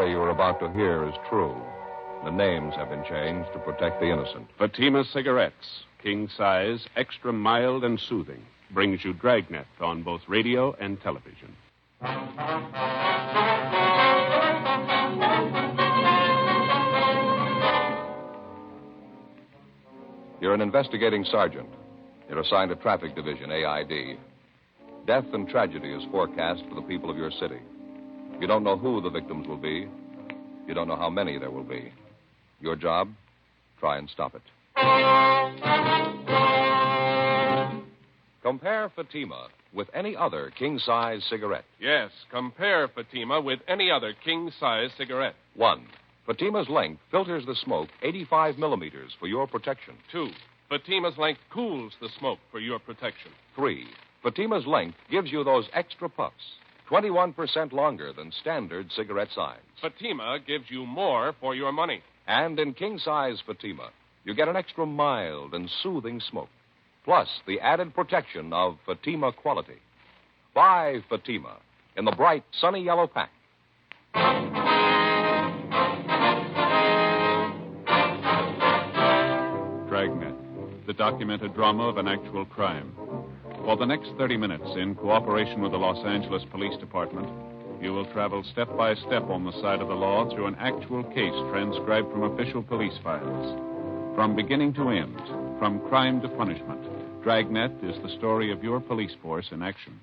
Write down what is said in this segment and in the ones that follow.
story you are about to hear is true. The names have been changed to protect the innocent. Fatima Cigarettes, king size, extra mild and soothing, brings you Dragnet on both radio and television. You're an investigating sergeant. You're assigned to Traffic Division, AID. Death and tragedy is forecast for the people of your city. You don't know who the victims will be. You don't know how many there will be. Your job? Try and stop it. Compare Fatima with any other king-size cigarette. Yes, compare Fatima with any other king-size cigarette. 1. Fatima's length filters the smoke 85 millimeters for your protection. 2. Fatima's length cools the smoke for your protection. 3. Fatima's length gives you those extra puffs, 21% longer than standard cigarette size. Fatima gives you more for your money. And in king-size Fatima, you get an extra mild and soothing smoke, plus the added protection of Fatima quality. Buy Fatima in the bright, sunny yellow pack. Dragnet, the documented drama of an actual crime. For the next 30 minutes, in cooperation with the Los Angeles Police Department, you will travel step by step on the side of the law through an actual case transcribed from official police files. From beginning to end, from crime to punishment, Dragnet is the story of your police force in action.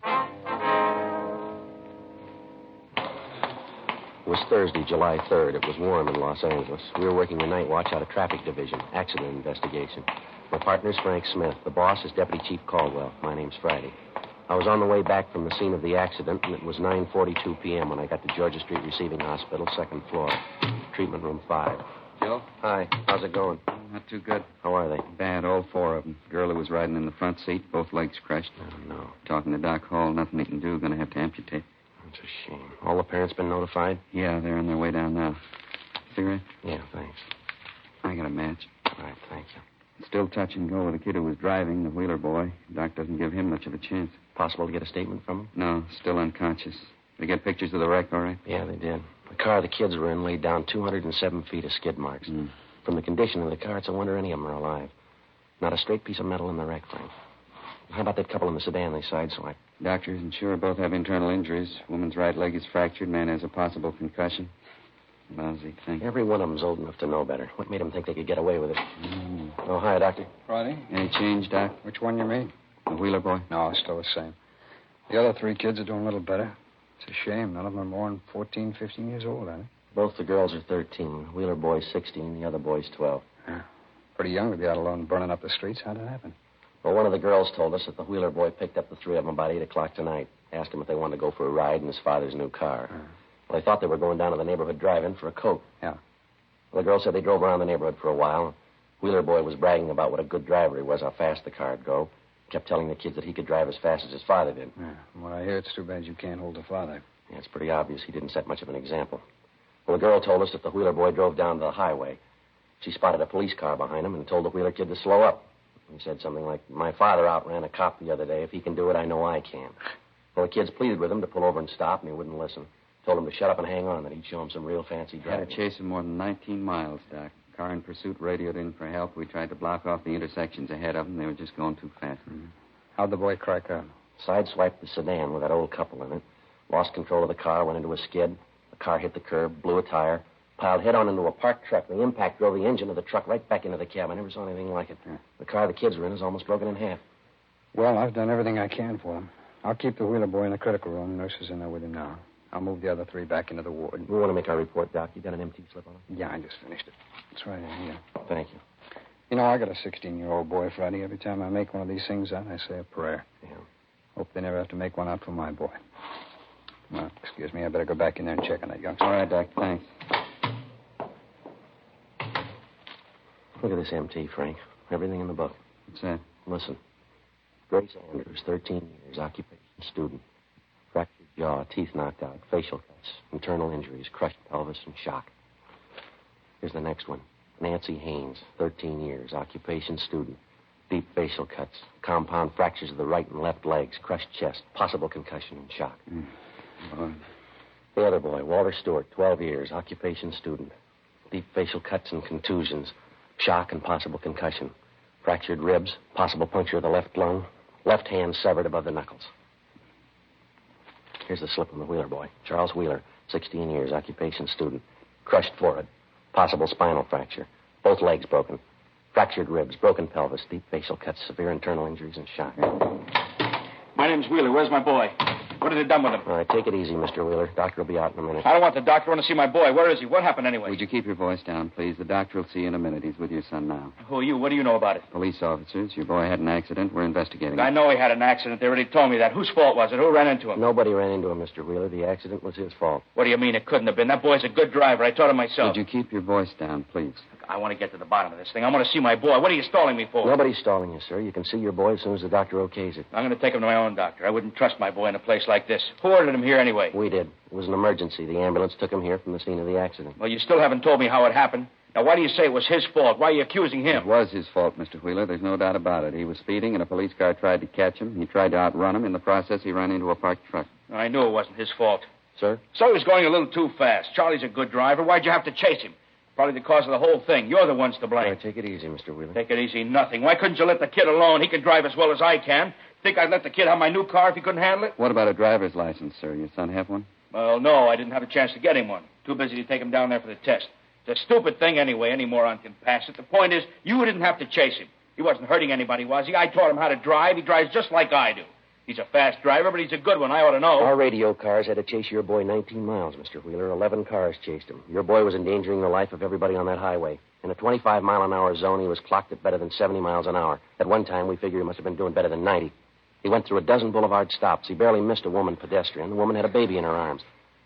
It was Thursday, July 3rd. It was warm in Los Angeles. We were working the night watch out of Traffic Division, accident investigation. My partner's Frank Smith. The boss is Deputy Chief Caldwell. My name's Friday. I was on the way back from the scene of the accident, and it was 9:42 p.m. when I got to Georgia Street Receiving Hospital, second floor, treatment room 5. Joe? Hi. How's it going? Not too good. How are they? Bad, all 4 of them. Girl who was riding in the front seat, both legs crushed. Oh, no. Talking to Doc Hall, nothing he can do. Gonna have to amputate. That's a shame. All the parents been notified? Yeah, they're on their way down now. Cigarette? Yeah, thanks. I got a match. All right, thank you. Still touch and go with the kid who was driving, the Wheeler boy. Doc doesn't give him much of a chance. Possible to get a statement from him? No, still unconscious. They get pictures of the wreck, all right? Yeah, they did. The car the kids were in laid down 207 feet of skid marks. From the condition of the car, it's a wonder any of them are alive. Not a straight piece of metal in the wreck, Frank. How about that couple in the sedan they sideswiped? Doctor isn't sure. Both have internal injuries. Woman's right leg is fractured. Man has a possible concussion. Lousy thing. Every one of them's old enough to know better. What made them think they could get away with it? Oh, hi, Doctor. Friday? Any change, Doc? Which one you mean? The Wheeler boy? No, still the same. The other 3 kids are doing a little better. It's a shame. None of them are more than 14, 15 years old, are they? Both the girls are 13. Wheeler boy's 16. The other boy's 12. Yeah. Pretty young to be out alone burning up the streets. How'd it happen? Well, one of the girls told us that the Wheeler boy picked up the 3 of them about 8 o'clock tonight. Asked them if they wanted to go for a ride in his father's new car. Well, they thought they were going down to the neighborhood drive-in for a Coke. Yeah. Well, the girl said they drove around the neighborhood for a while. Wheeler boy was bragging about what a good driver he was, how fast the car'd go. Kept telling the kids that he could drive as fast as his father did. Yeah. From what I hear, it's too bad you can't hold the father. Yeah, it's pretty obvious he didn't set much of an example. Well, the girl told us that the Wheeler boy drove down to the highway. She spotted a police car behind him and told the Wheeler kid to slow up. He said something like, "My father outran a cop the other day. If he can do it, I know I can." Well, the kids pleaded with him to pull over and stop, and he wouldn't listen. Told him to shut up and hang on, that he'd show him some real fancy driving. Had to chase him more than 19 miles, Doc. Car in pursuit radioed in for help. We tried to block off the intersections ahead of them. They were just going too fast. How'd the boy crack up? Sideswiped the sedan with that old couple in it. Lost control of the car, went into a skid. The car hit the curb, blew a tire, piled head-on into a parked truck. The impact drove the engine of the truck right back into the cab. I never saw anything like it. The car the kids were in is almost broken in half. Well, I've done everything I can for him. I'll keep the Wheeler boy in the critical room. Nurse is in there with him now. I'll move the other 3 back into the ward. We want to make our report, Doc. You got an empty slip on it? Yeah, I just finished it. It's right in here. Thank you. You know, I got a 16-year-old boy, Friday. Every time I make one of these things out, I say a prayer. Yeah. Hope they never have to make one out for my boy. Well, excuse me. I better go back in there and check on that youngster. All right, Doc. Thanks. Look at this MT, Frank. Everything in the book. What's that? Listen. Grace Andrews, 13 years, occupation, student. Fractured jaw, teeth knocked out, facial cuts, internal injuries, crushed pelvis, and shock. Here's the next one. Nancy Haynes, 13 years, occupation, student. Deep facial cuts, compound fractures of the right and left legs, crushed chest, possible concussion and shock. Well, The other boy, Walter Stewart, 12 years, occupation student. Deep facial cuts and contusions. Shock and possible concussion. Fractured ribs, possible puncture of the left lung. Left hand severed above the knuckles. Here's the slip on the Wheeler boy. Charles Wheeler, 16 years, occupation student. Crushed forehead. Possible spinal fracture. Both legs broken. Fractured ribs, broken pelvis, deep facial cuts, severe internal injuries, and shock. My name's Wheeler. Where's my boy? What have they done with him? All right, take it easy, Mr. Wheeler. Doctor will be out in a minute. I don't want the doctor. I want to see my boy. Where is he? What happened anyway? Would you keep your voice down, please? The doctor will see you in a minute. He's with your son now. Who are you? What do you know about it? Police officers. Your boy had an accident. We're investigating I it. know he had an accident. They already told me that. Whose fault was it? Who ran into him? Nobody ran into him, Mr. Wheeler. The accident was his fault. What do you mean it couldn't have been? That boy's a good driver. I taught him myself. Would you keep your voice down, please? I want to get to the bottom of this thing. I want to see my boy. What are you stalling me for? Nobody's stalling you, sir. You can see your boy as soon as the doctor okays it. I'm going to take him to my own doctor. I wouldn't trust my boy in a place like this. Who ordered him here anyway? We did. It was an emergency. The ambulance took him here from the scene of the accident. Well, you still haven't told me how it happened. Now, why do you say it was his fault? Why are you accusing him? It was his fault, Mr. Wheeler. There's no doubt about it. He was speeding, and a police car tried to catch him. He tried to outrun him. In the process, he ran into a parked truck. I knew it wasn't his fault. Sir? So he was going a little too fast. Charlie's a good driver. Why'd you have to chase him? Probably the cause of the whole thing. You're the ones to blame. All right, take it easy, Mr. Wheeler. Take it easy, nothing. Why couldn't you let the kid alone? He can drive as well as I can. Think I'd let the kid have my new car if he couldn't handle it? What about a driver's license, sir? Your son have one? Well, no, I didn't have a chance to get him one. Too busy to take him down there for the test. It's a stupid thing anyway. Any moron can pass it. The point is, you didn't have to chase him. He wasn't hurting anybody, was he? I taught him how to drive. He drives just like I do. He's a fast driver, but he's a good one. I ought to know. Our radio cars had to chase your boy 19 miles, Mr. Wheeler. 11 cars chased him. Your boy was endangering the life of everybody on that highway. In a 25-mile-an-hour zone, he was clocked at better than 70 miles an hour. At one time, we figure he must have been doing better than 90. He went through a dozen boulevard stops. He barely missed a woman pedestrian. The woman had a baby in her arms.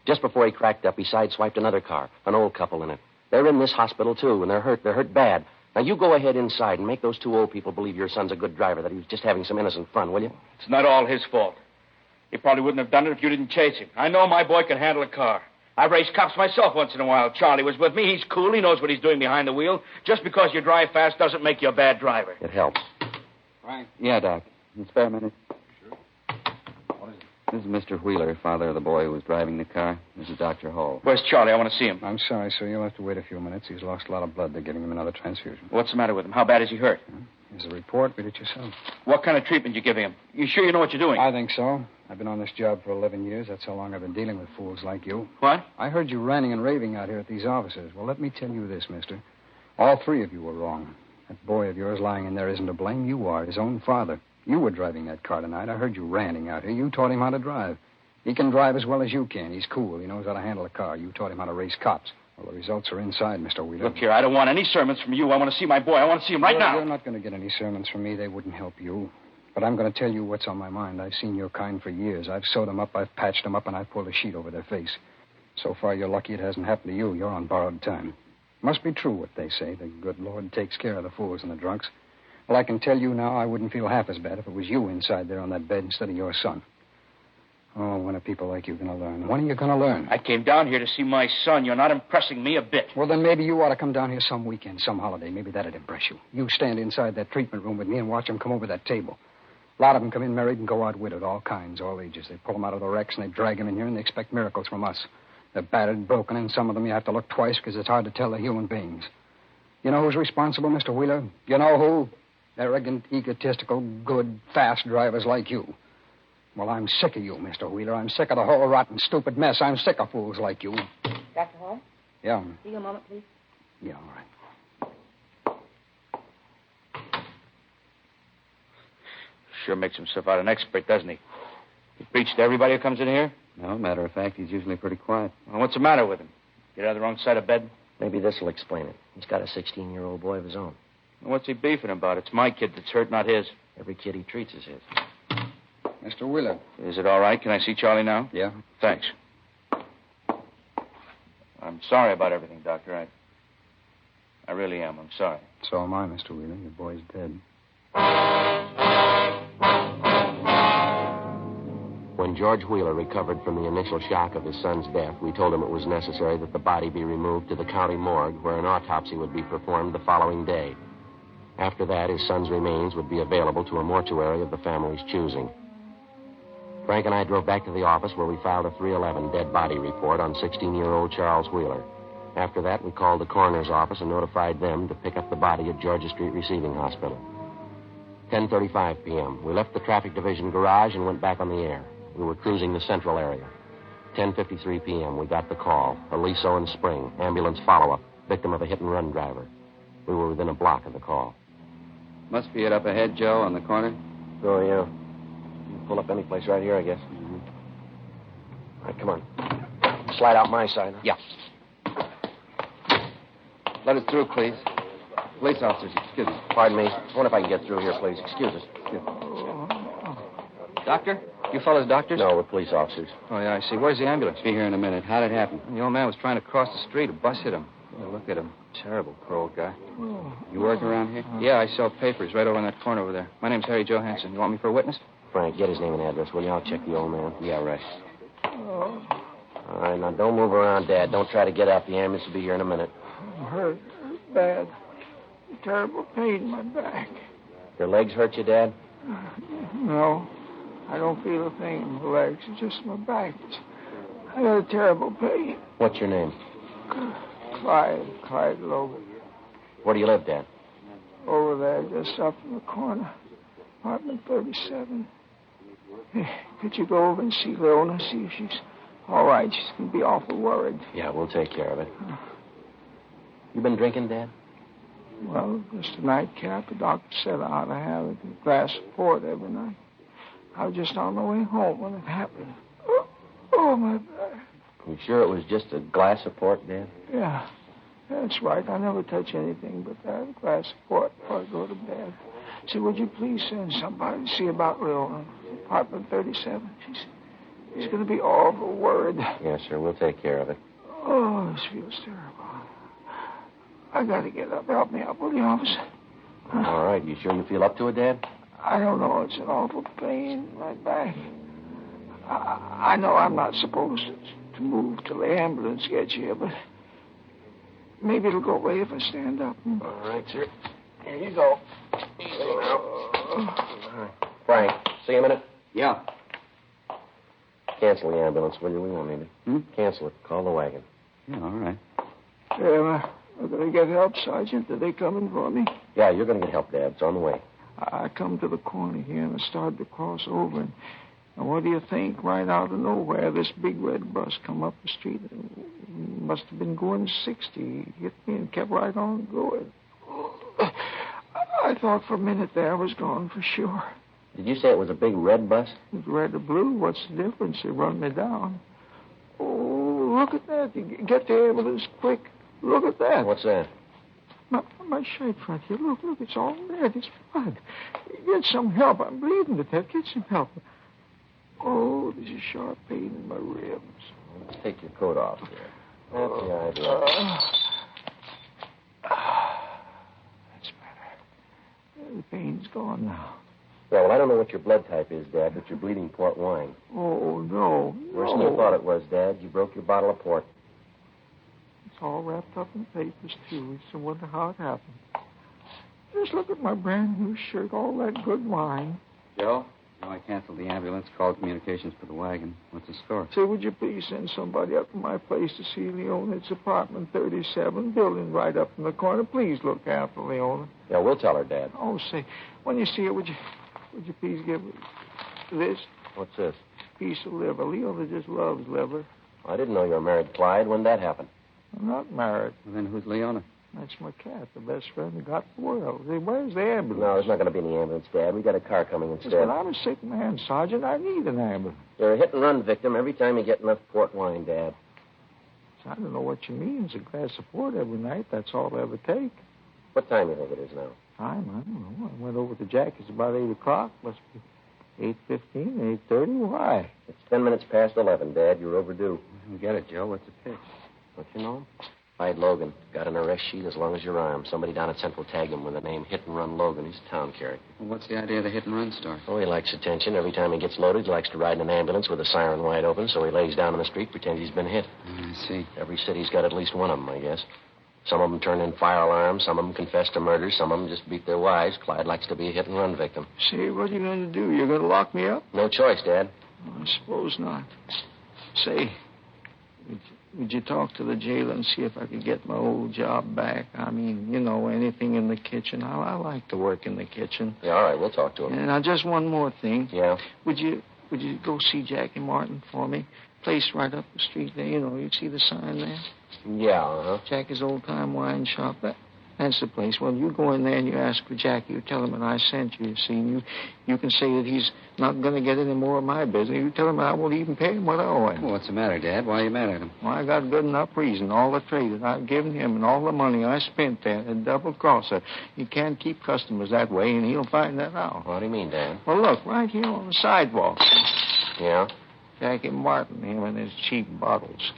Just before he cracked up, he sideswiped another car, an old couple in it. They're in this hospital, too, and they're hurt. They're hurt bad. Now, you go ahead inside and make those two old people believe your son's a good driver, that he was just having some innocent fun, will you? It's not all his fault. He probably wouldn't have done it if you didn't chase him. I know my boy can handle a car. I've raced cops myself once in a while. Charlie was with me. He's cool. He knows what he's doing behind the wheel. Just because you drive fast doesn't make you a bad driver. It helps. Frank? Yeah, Doc. Can you spare a minute? Sure. What is it? This is Mr. Wheeler, father of the boy who was driving the car. This is Dr. Hall. Where's Charlie? I want to see him. I'm sorry, sir. You'll have to wait a few minutes. He's lost a lot of blood. They're giving him another transfusion. What's the matter with him? How bad is he hurt? Here's a report. Read it yourself. What kind of treatment you giving him? You sure you know what you're doing? I think so. I've been on this job for 11 years. That's how long I've been dealing with fools like you. What? I heard you ranting and raving out here at these offices. Well, let me tell you this, mister. All three of you were wrong. That boy of yours lying in there isn't to blame. You are, his own father. You were driving that car tonight. I heard you ranting out here. You taught him how to drive. He can drive as well as you can. He's cool. He knows how to handle a car. You taught him how to race cops. Well, the results are inside, Mr. Wheeler. Look here, I don't want any sermons from you. I want to see my boy. I want to see him right now. You're not going to get any sermons from me. They wouldn't help you. But I'm going to tell you what's on my mind. I've seen your kind for years. I've sewed them up, I've patched them up, and I've pulled a sheet over their face. So far, you're lucky it hasn't happened to you. You're on borrowed time. Must be true what they say. The good Lord takes care of the fools and the drunks. Well, I can tell you now I wouldn't feel half as bad if it was you inside there on that bed instead of your son. Oh, when are people like you going to learn? When are you going to learn? I came down here to see my son. You're not impressing me a bit. Well, then maybe you ought to come down here some weekend, some holiday. Maybe that'd impress you. You stand inside that treatment room with me and watch them come over that table. A lot of them come in married and go out widowed, all kinds, all ages. They pull them out of the wrecks and they drag them in here and they expect miracles from us. They're battered, broken, and some of them you have to look twice because it's hard to tell they're human beings. You know who's responsible, Mr. Wheeler? You know who? Arrogant, egotistical, good, fast drivers like you. Well, I'm sick of you, Mr. Wheeler. I'm sick of the whole rotten, stupid mess. I'm sick of fools like you. Dr. Hall? Yeah. See you a moment, please. Yeah, all right. Sure makes himself out an expert, doesn't he? He preaches to everybody who comes in here? No, matter of fact, he's usually pretty quiet. Well, what's the matter with him? Get out of the wrong side of bed? Maybe this will explain it. He's got a 16-year-old boy of his own. What's he beefing about? It's my kid that's hurt, not his. Every kid he treats is his. Mr. Wheeler. Is it all right? Can I see Charlie now? Yeah? Thanks. I'm sorry about everything, Doctor. I really am. I'm sorry. So am I, Mr. Wheeler. Your boy's dead. When George Wheeler recovered from the initial shock of his son's death, we told him it was necessary that the body be removed to the county morgue where an autopsy would be performed the following day. After that, his son's remains would be available to a mortuary of the family's choosing. Frank and I drove back to the office where we filed a 311 dead body report on 16-year-old Charles Wheeler. After that, we called the coroner's office and notified them to pick up the body at Georgia Street Receiving Hospital. 10:35 p.m. We left the traffic division garage and went back on the air. We were cruising the central area. 10:53 p.m. We got the call. Aliso and Spring, ambulance follow-up, victim of a hit-and-run driver. We were within a block of the call. Must be it up ahead, Joe, on the corner. Oh, yeah. Pull up any place right here, I guess. Mm-hmm. All right, come on. Slide out my side. Huh? Yeah. Let us through, please. Police officers, excuse me. Pardon me. I wonder if I can get through here, please. Excuse us. Doctor? You fellas doctors? No, we're police officers. Oh, yeah, I see. Where's the ambulance? Be here in a minute. How'd it happen? The old man was trying to cross the street. A bus hit him. Oh, look at him. Terrible, poor old guy. You work around here? Yeah, I sell papers right over in that corner over there. My name's Harry Johansson. You want me for a witness? Frank, get his name and address, will you? I'll check the old man. Yeah, right. All right, now don't move around, Dad. Don't try to get out. The ambulance will be here in a minute. I'm hurt bad. Terrible pain in my back. Your legs hurt you, Dad? No, I don't feel a thing in my legs. It's just my back. I got a terrible pain. What's your name? Clyde Logan. Where do you live, Dad? Over there, just up in the corner. Apartment 37. Hey, could you go over and see Leona, see if she's all right? She's going to be awful worried. Yeah, we'll take care of it. You been drinking, Dad? Well, just a nightcap. The doctor said I ought to have a glass of port every night. I was just on the way home when it happened. Oh, my back. You sure it was just a glass of port, Dad? Yeah, that's right. I never touch anything but that glass of port before I go to bed. Say, would you please send somebody to see about Leona, apartment 37? She's going to be awful worried. Yes, sir. We'll take care of it. Oh, this feels terrible. I got to get up. Help me out, will you, officer? All right. You sure you feel up to it, Dad? I don't know. It's an awful pain in my back. I know I'm not supposed to move till the ambulance gets here, but maybe it'll go away if I stand up. All right, sir. Here you go. Easy now. All right. Frank, see you a minute? Yeah. Cancel the ambulance, will you? We won't need it. Cancel it. Call the wagon. Yeah, all right. Am I going to get help, Sergeant? Are they coming for me? Yeah, you're going to get help, Dad. It's on the way. I come to the corner here and I started to cross over. And what do you think? Right out of nowhere, this big red bus come up the street. It must have been going 60. He hit me and kept right on going. I thought for a minute there I was gone for sure. Did you say it was a big red bus? It's red or blue. What's the difference? It run me down. Oh, look at that. Get the ambulance quick. Look at that. What's that? My shirt front here. Look, it's all red. It's blood. Get some help. I'm bleeding to death. Get some help. Oh, there's a sharp pain in my ribs. Let's take your coat off here. That's the idea. That's better. The pain's gone now. Yeah, well, I don't know what your blood type is, Dad, but you're bleeding port wine. Oh, no. Worse than you thought it was, Dad. You broke your bottle of port. It's all wrapped up in papers, too. It's a wonder how it happened. Just look at my brand new shirt, all that good wine. Joe? No, I canceled the ambulance, called communications for the wagon. What's the score? Say, would you please send somebody up to my place to see Leona? It's apartment 37, building right up in the corner. Please look after Leona. Yeah, we'll tell her, Dad. Oh, say, when you see her, would you please give her this? What's this? Piece of liver. Leona just loves liver. I didn't know you were married, Clyde. When did that happen? I'm not married. Well, then who's Leona? That's my cat, the best friend I got in the world. Say, where's the ambulance? No, there's not going to be any ambulance, Dad. We got a car coming instead. But I'm a sick man, Sergeant. I need an ambulance. You're a hit-and-run victim every time you get enough port wine, Dad. I don't know what you mean. It's a glass of port every night. That's all I ever take. What time do you think it is now? Time? I don't know. I went over to Jack. It's about 8 o'clock. Must be 8:15, 8:30. Why? It's 10 minutes past 11, Dad. You're overdue. Get it, Joe. What's the pitch? Don't you know him? Clyde Logan. Got an arrest sheet as long as your arm. Somebody down at Central tagged him with the name Hit and Run Logan. He's a town character. Well, what's the idea of the hit-and-run story? Oh, he likes attention. Every time he gets loaded, he likes to ride in an ambulance with the siren wide open, so he lays down in the street, pretends he's been hit. I see. Every city's got at least one of them, I guess. Some of them turn in fire alarms. Some of them confess to murder. Some of them just beat their wives. Clyde likes to be a hit-and-run victim. Say, what are you going to do? You're going to lock me up? No choice, Dad. I suppose not. Say, would you talk to the jailer and see if I could get my old job back? I mean, anything in the kitchen. I like to work in the kitchen. Yeah, all right, we'll talk to him. And now, just one more thing. Yeah? Would you go see Jackie Martin for me? Place right up the street there. You see the sign there? Yeah, uh-huh. Jackie's Old Time Wine Shop. That's the place. Well, you go in there and you ask for Jackie. You tell him that I sent you. See, you can say that he's not going to get any more of my business. You tell him I won't even pay him what I owe him. Well, what's the matter, Dad? Why are you mad at him? Well, I got good enough reason. All the trade that I've given him and all the money I spent there, a double crosser. You can't keep customers that way, and he'll find that out. What do you mean, Dan? Well, look, right here on the sidewalk. Yeah? Jackie Martin, him and his cheap bottles.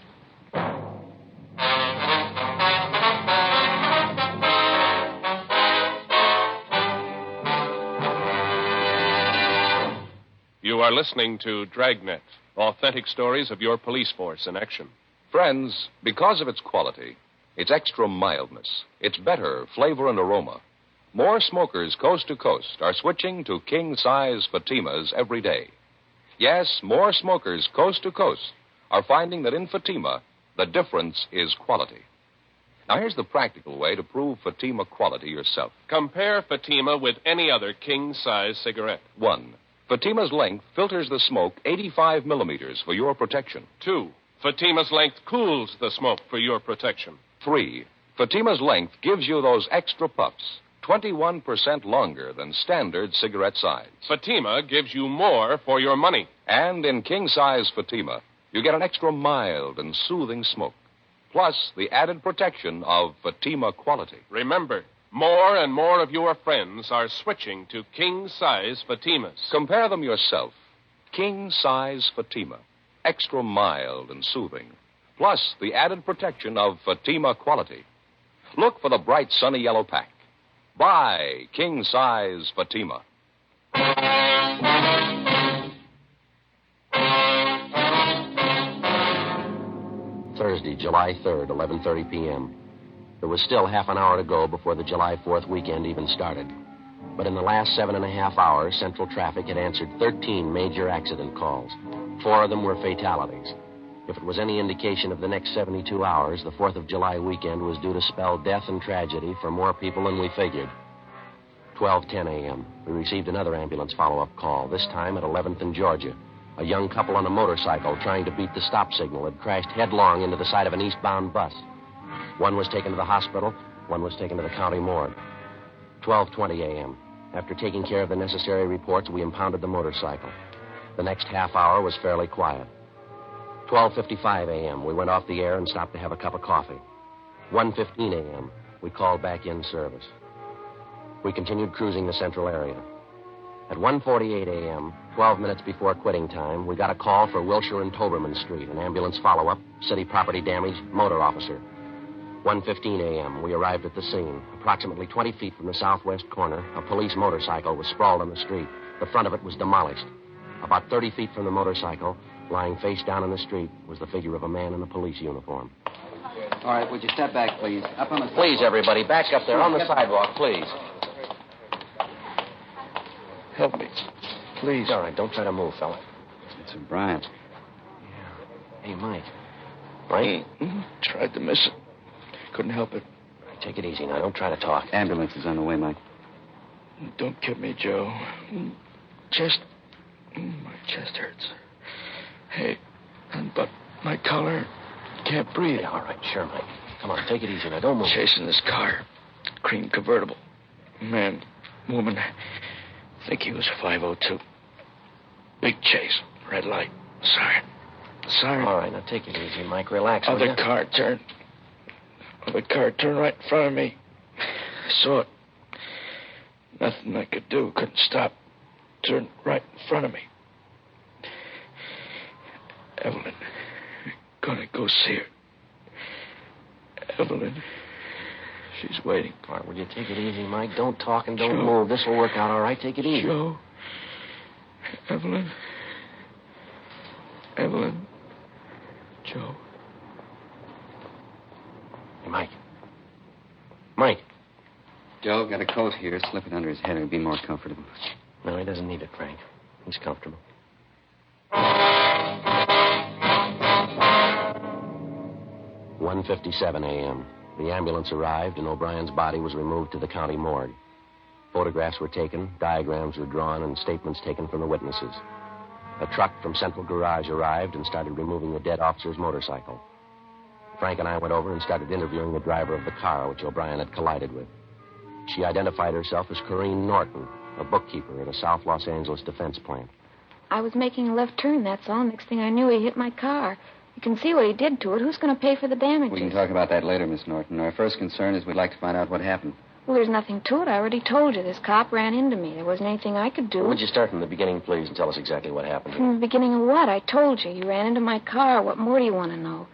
You are listening to Dragnet, authentic stories of your police force in action. Friends, because of its quality, its extra mildness, its better flavor and aroma, more smokers coast to coast are switching to king-size Fatimas every day. Yes, more smokers coast to coast are finding that in Fatima, the difference is quality. Now, here's the practical way to prove Fatima quality yourself. Compare Fatima with any other king-size cigarette. 1. Fatima's length filters the smoke 85 millimeters for your protection. 2. Fatima's length cools the smoke for your protection. 3. Fatima's length gives you those extra puffs, 21% longer than standard cigarette size. Fatima gives you more for your money. And in king-size Fatima, you get an extra mild and soothing smoke, plus the added protection of Fatima quality. Remember, more and more of your friends are switching to king-size Fatimas. Compare them yourself. King-size Fatima, extra mild and soothing, plus the added protection of Fatima quality. Look for the bright sunny yellow pack. Buy king-size Fatima. Thursday, July 3rd, 11:30 p.m. There was still half an hour to go before the July 4th weekend even started. But in the last 7.5 hours, Central Traffic had answered 13 major accident calls. 4 of them were fatalities. If it was any indication of the next 72 hours, the 4th of July weekend was due to spell death and tragedy for more people than we figured. 12:10 a.m., we received another ambulance follow-up call, this time at 11th and Georgia. A young couple on a motorcycle trying to beat the stop signal had crashed headlong into the side of an eastbound bus. One was taken to the hospital, one was taken to the county morgue. 12:20 a.m. After taking care of the necessary reports, we impounded the motorcycle. The next half hour was fairly quiet. 12:55 a.m., we went off the air and stopped to have a cup of coffee. 1:15 a.m., we called back in service. We continued cruising the central area. At 1:48 a.m., 12 minutes before quitting time, we got a call for Wilshire and Toberman Street, an ambulance follow-up, city property damage, motor officer. 1:15 a.m., we arrived at the scene. Approximately 20 feet from the southwest corner, a police motorcycle was sprawled on the street. The front of it was demolished. About 30 feet from the motorcycle, lying face down in the street, was the figure of a man in a police uniform. All right, would you step back, please? Up on the... Please, everybody, back up there on the sidewalk, please. Help me. Please. All right, don't try to move, fella. It's Bryant. Hey, Mike. Mike? Tried to miss it. Couldn't help it. Take it easy now. Don't try to talk. Ambulance is on the way, Mike. Don't kill me, Joe. My chest hurts. Hey, but my collar can't breathe. Yeah, all right, sure, Mike. Come on, take it easy now. Don't move. Chasing this car. Cream convertible. Man, woman, I think he was 502. Big chase. Red light. Siren. All right, now take it easy, Mike. Relax. Other car turned right in front of me. I saw it. Nothing I could do. Couldn't stop. Turned right in front of me. Evelyn. Gonna go see her. Evelyn. She's waiting. All right, will you take it easy, Mike? Don't talk and don't move. This will work out all right. Take it easy. Joe. Evelyn. Joe. Hey, Mike. Joe, got a coat here. Slip it under his head. It'll be more comfortable. No, he doesn't need it, Frank. He's comfortable. 1:57 a.m. The ambulance arrived, and O'Brien's body was removed to the county morgue. Photographs were taken, diagrams were drawn, and statements taken from the witnesses. A truck from Central Garage arrived and started removing the dead officer's motorcycle. Frank and I went over and started interviewing the driver of the car which O'Brien had collided with. She identified herself as Corrine Norton, a bookkeeper at a South Los Angeles defense plant. I was making a left turn, that's all. Next thing I knew, he hit my car. You can see what he did to it. Who's going to pay for the damages? We can talk about that later, Miss Norton. Our first concern is we'd like to find out what happened. Well, there's nothing to it. I already told you. This cop ran into me. There wasn't anything I could do. Would you start from the beginning, please, and tell us exactly what happened? From the beginning of what? I told you. You ran into my car. What more do you want to know?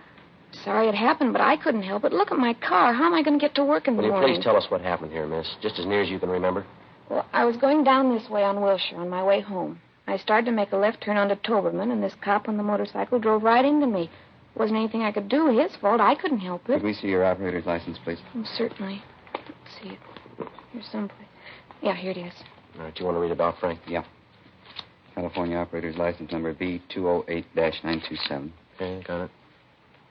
Sorry it happened, but I couldn't help it. Look at my car. How am I going to get to work in the Will you morning? please tell us what happened here, miss, just as near as you can remember? Well, I was going down this way on Wilshire on my way home. I started to make a left turn onto Toberman, and this cop on the motorcycle drove right into me. Wasn't anything I could do. His fault. I couldn't help it. Could we see your operator's license, please? Oh, certainly. Let's see it. Here's someplace. Yeah, here it is. All right, you want to read it out, Frank? Yeah. California operator's license number B208-927. Okay, got it.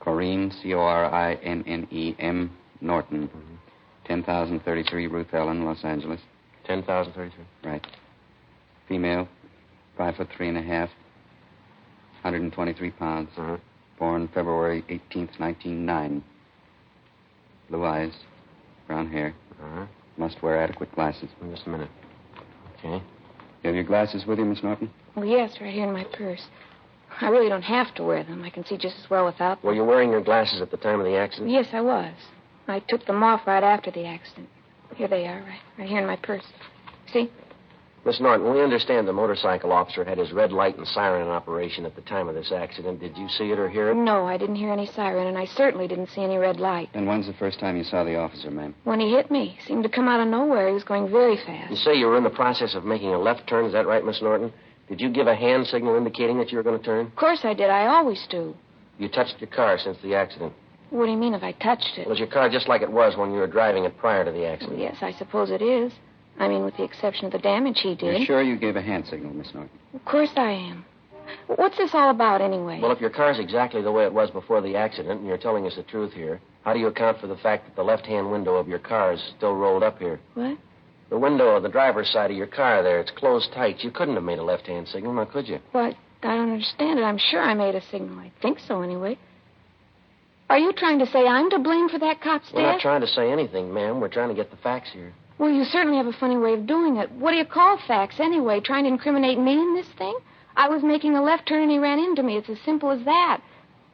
Corrine, C-O-R-I-N-N-E-M, Norton. 10,033 Ruth Ellen, Los Angeles. 10,033. Right. Female, 5'3.5", 123 pounds. Born February 18th, 1909. Blue eyes, brown hair. Must wear adequate glasses. Just a minute. Okay. You have your glasses with you, Miss Norton? Oh, yes, right here in my purse. I really don't have to wear them. I can see just as well without them. Were you wearing your glasses at the time of the accident? Yes, I was. I took them off right after the accident. Here they are, right here in my purse. See? Miss Norton, we understand the motorcycle officer had his red light and siren in operation at the time of this accident. Did you see it or hear it? No, I didn't hear any siren, and I certainly didn't see any red light. And when's the first time you saw the officer, ma'am? When he hit me. He seemed to come out of nowhere. He was going very fast. You say you were in the process of making a left turn. Is that right, Miss Norton? Did you give a hand signal indicating that you were going to turn? Of course I did. I always do. You touched your car since the accident. What do you mean if I touched it? Was your car just like it was when you were driving it prior to the accident? Well, yes, I suppose it is. I mean, with the exception of the damage he did. You're sure you gave a hand signal, Miss Norton? Of course I am. What's this all about, anyway? Well, if your car's exactly the way it was before the accident, and you're telling us the truth here, how do you account for the fact that the left-hand window of your car is still rolled up here? What? The window of the driver's side of your car there, it's closed tight. You couldn't have made a left-hand signal, now could you? What? I don't understand it. I'm sure I made a signal. I think so, anyway. Are you trying to say I'm to blame for that cop's We're death? not trying to say anything, ma'am. We're trying to get the facts here. Well, you certainly have a funny way of doing it. What do you call facts, anyway? Trying to incriminate me in this thing? I was making a left turn and he ran into me. It's as simple as that.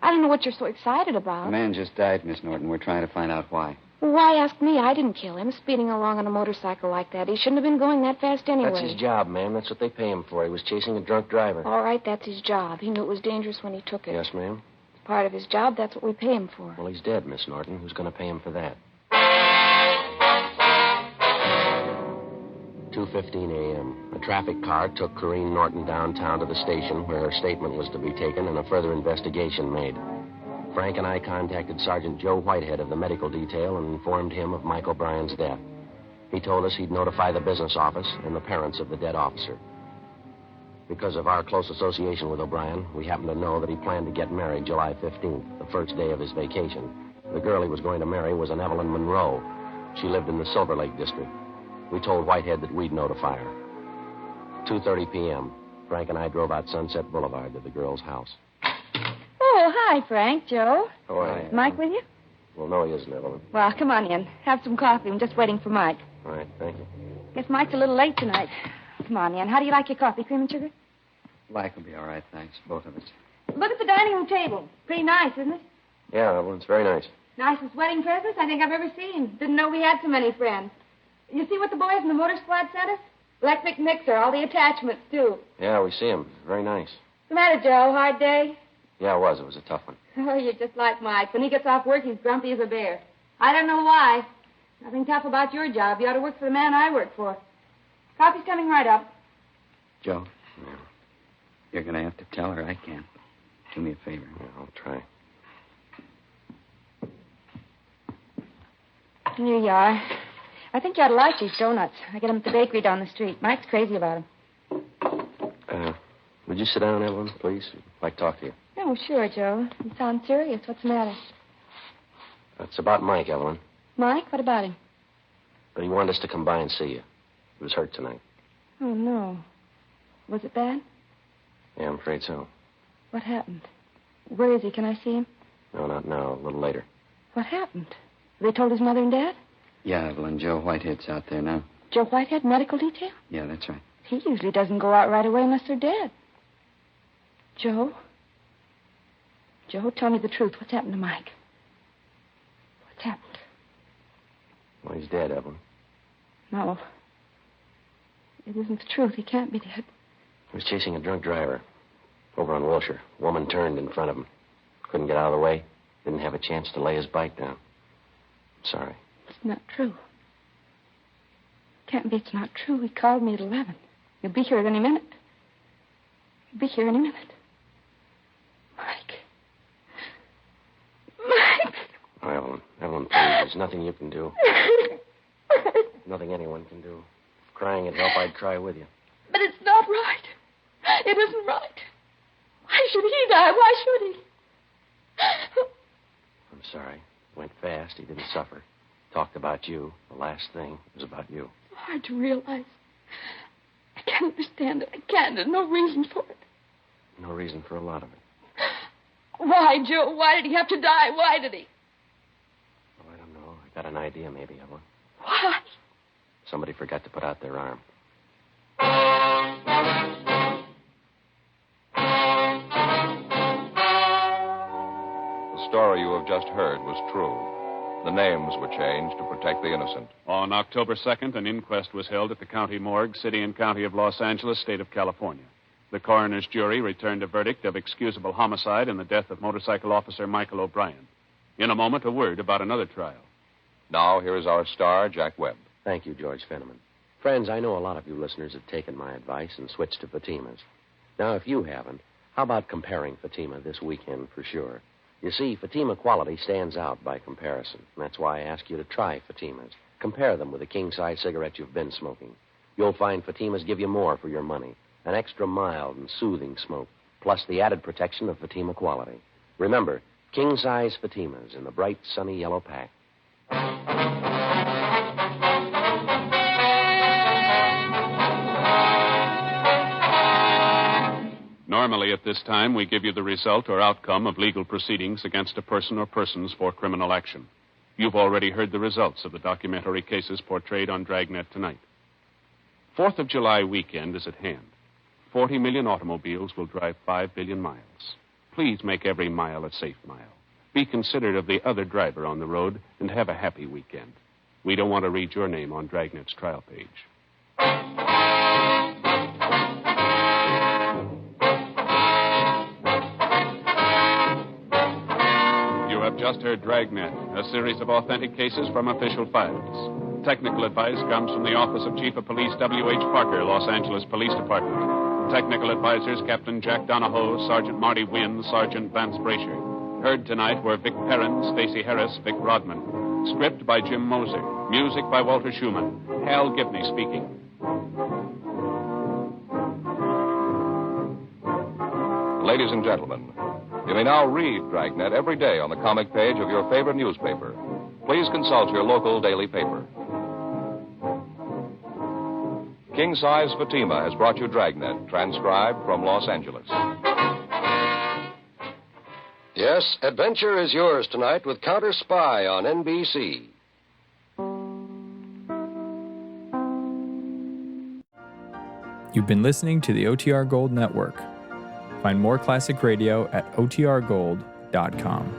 I don't know what you're so excited about. The man just died, Miss Norton. We're trying to find out why. Well, why ask me? I didn't kill him. Speeding along on a motorcycle like that. He shouldn't have been going that fast anyway. That's his job, ma'am. That's what they pay him for. He was chasing a drunk driver. All right, that's his job. He knew it was dangerous when he took it. Yes, ma'am. It's part of his job. That's what we pay him for. Well, he's dead, Miss Norton. Who's going to pay him for that? 2:15 a.m. A traffic car took Corrine Norton downtown to the station where her statement was to be taken and a further investigation made. Frank and I contacted Sergeant Joe Whitehead of the medical detail and informed him of Mike O'Brien's death. He told us he'd notify the business office and the parents of the dead officer. Because of our close association with O'Brien, we happened to know that he planned to get married July 15th, the first day of his vacation. The girl he was going to marry was an Evelyn Monroe. She lived in the Silver Lake district. We told Whitehead that we'd notify her. 2:30 p.m. Frank and I drove out Sunset Boulevard to the girl's house. Oh, hi, Frank, Joe. Oh, I... Is Mike with you? Well, no, he isn't, Evelyn. Well, come on in. Have some coffee. I'm just waiting for Mike. All right, thank you. Guess Mike's a little late tonight. Come on in. How do you like your coffee, cream and sugar? Black will be all right, thanks. Both of us. Look at the dining room table. Pretty nice, isn't it? Yeah, Evelyn, it's very nice. Nicest wedding presents I think I've ever seen. Didn't know we had so many friends. You see what the boys in the motor squad sent us? Electric mixer, all the attachments, too. Yeah, we see him. Very nice. What's the matter, Joe? Hard day? Yeah, it was. It was a tough one. Oh, you're just like Mike. When he gets off work, he's grumpy as a bear. I don't know why. Nothing tough about your job. You ought to work for the man I work for. Coffee's coming right up. Joe, you're going to have to tell her I can't. Do me a favor. Yeah, I'll try. Here you are. I think you ought to like these donuts. I get them at the bakery down the street. Mike's crazy about them. Would you sit down, Evelyn, please? I'd like to talk to you. Oh, sure, Joe. You sound serious. What's the matter? It's about Mike, Evelyn. Mike, what about him? But he wanted us to come by and see you. He was hurt tonight. Oh, no. Was it bad? Yeah, I'm afraid so. What happened? Where is he? Can I see him? No, not now. A little later. What happened? They told his mother and dad? Yeah, Evelyn, Joe Whitehead's out there now. Joe Whitehead, medical detail? Yeah, that's right. He usually doesn't go out right away unless they're dead. Joe? Joe, tell me the truth. What's happened to Mike? What's happened? Well, he's dead, Evelyn. No. It isn't the truth. He can't be dead. He was chasing a drunk driver over on Wilshire. A woman turned in front of him. Couldn't get out of the way. Didn't have a chance to lay his bike down. Sorry. It's not true. Can't be it's not true. He called me at 11. He'll be here at any minute. He'll be here any minute. Mike. Mike. Oh, Evelyn, please. There's nothing you can do. Nothing anyone can do. If crying would help, I'd cry with you. But it's not right. It isn't right. Why should he die? Why should he? I'm sorry. Went fast. He didn't suffer. Talked about you. The last thing was about you. It's hard to realize. I can't understand it. I can't. There's no reason for it. No reason for a lot of it. Why, Joe? Why did he have to die? Why did he? Oh, I don't know. I got an idea, maybe, Evelyn. Why? Somebody forgot to put out their arm. The story you have just heard was true. The names were changed to protect the innocent. On October 2nd, an inquest was held at the county morgue, city and county of Los Angeles, state of California. The coroner's jury returned a verdict of excusable homicide in the death of motorcycle officer Michael O'Brien. In a moment, a word about another trial. Now, here is our star, Jack Webb. Thank you, George Fenneman. Friends, I know a lot of you listeners have taken my advice and switched to Fatima's. Now, if you haven't, how about comparing Fatima this weekend for sure? You see, Fatima quality stands out by comparison. And that's why I ask you to try Fatima's. Compare them with the king-size cigarette you've been smoking. You'll find Fatima's give you more for your money. An extra mild and soothing smoke, plus the added protection of Fatima quality. Remember, king-size Fatima's in the bright, sunny yellow pack. Normally, at this time, we give you the result or outcome of legal proceedings against a person or persons for criminal action. You've already heard the results of the documentary cases portrayed on Dragnet tonight. 4th of July weekend is at hand. 40 million automobiles will drive 5 billion miles. Please make every mile a safe mile. Be considerate of the other driver on the road and have a happy weekend. We don't want to read your name on Dragnet's trial page. You have just heard Dragnet, a series of authentic cases from official files. Technical advice comes from the Office of Chief of Police W.H. Parker, Los Angeles Police Department. Technical advisors Captain Jack Donahoe, Sergeant Marty Wynn, Sergeant Vance Brasher. Heard tonight were Vic Perrin, Stacey Harris, Vic Rodman. Script by Jim Moser. Music by Walter Schumann. Hal Gibney speaking. Ladies and gentlemen, you may now read Dragnet every day on the comic page of your favorite newspaper. Please consult your local daily paper. King Size Fatima has brought you Dragnet, transcribed from Los Angeles. Yes, adventure is yours tonight with Counter Spy on NBC. You've been listening to the OTR Gold Network. Find more classic radio at otrgold.com.